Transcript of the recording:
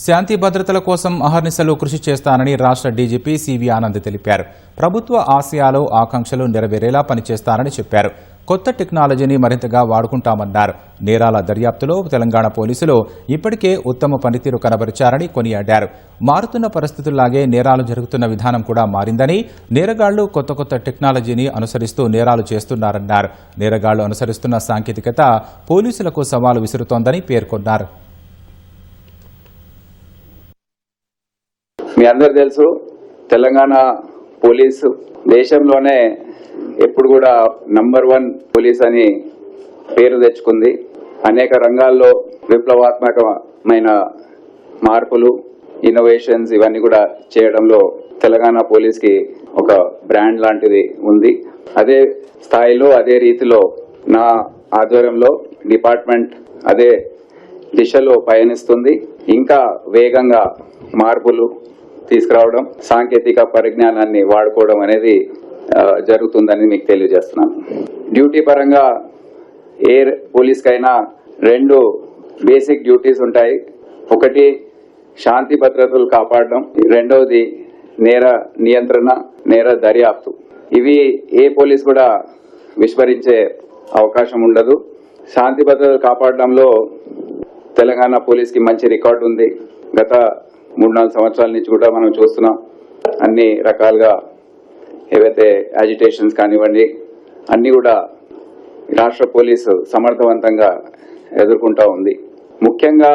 శాంతి భద్రతల కోసం అహర్నిశలు కృషి చేస్తానని రాష్ట్ర డీజీపీ సివి ఆనంద్ తెలిపారు. ప్రభుత్వ ఆశయాలు ఆకాంక్షలు నెరవేరేలా పనిచేస్తానని చెప్పారు. కొత్త టెక్నాలజీని మరింతగా వాడుకుంటామన్నారు. నేరాల దర్యాప్తులో తెలంగాణ పోలీసులు ఇప్పటికే ఉత్తమ పనితీరు కనబరిచారని కొనియాడారు. మారుతున్న పరిస్థితుల్లాగే నేరాలు జరుగుతున్న విధానం కూడా మారిందని, నేరగాళ్లు కొత్త టెక్నాలజీని అనుసరిస్తూ నేరాలు చేస్తున్నారన్నారు. నేరగాళ్లు అనుసరిస్తున్న సాంకేతికత పోలీసులకు సవాలు విసురుతోందని పేర్కొన్నారు. మీ అందరు తెలుసు, తెలంగాణ పోలీసు దేశంలోనే ఎప్పుడు కూడా నంబర్ 1 పోలీస్ అని పేరు తెచ్చుకుంది. అనేక రంగాల్లో విప్లవాత్మకమైన మార్పులు, ఇన్నోవేషన్స్ ఇవన్నీ కూడా చేయడంలో తెలంగాణ పోలీస్కి ఒక బ్రాండ్ లాంటిది ఉంది. అదే స్థాయిలో అదే రీతిలో నా ఆధ్వర్యంలో డిపార్ట్మెంట్ అదే దిశలో పయనిస్తుంది. ఇంకా వేగంగా మార్పులు తీసుకురావడం, సాంకేతిక పరిజ్ఞానాన్ని వాడుకోవడం అనేది జరుగుతుందని మీకు తెలియజేస్తున్నాను. డ్యూటీ పరంగా ఏ పోలీస్కైనా 2 బేసిక్ డ్యూటీస్ ఉంటాయి. ఒకటి శాంతి భద్రతలు కాపాడడం, రెండవది నేర నియంత్రణ, నేర దర్యాప్తు. ఇవి ఏ పోలీస్ కూడా విస్మరించే అవకాశం ఉండదు. శాంతి భద్రతలు కాపాడడంలో తెలంగాణ పోలీస్కి మంచి రికార్డు ఉంది. గత 3-4 సంవత్సరాల నుంచి కూడా మనం చూస్తున్నాం. అన్ని రకాలుగా ఏవైతే యాజిటేషన్స్ కానివ్వండి, అన్ని కూడా రాష్ట్ర పోలీసు సమర్థవంతంగా ఎదుర్కొంటా ఉంది. ముఖ్యంగా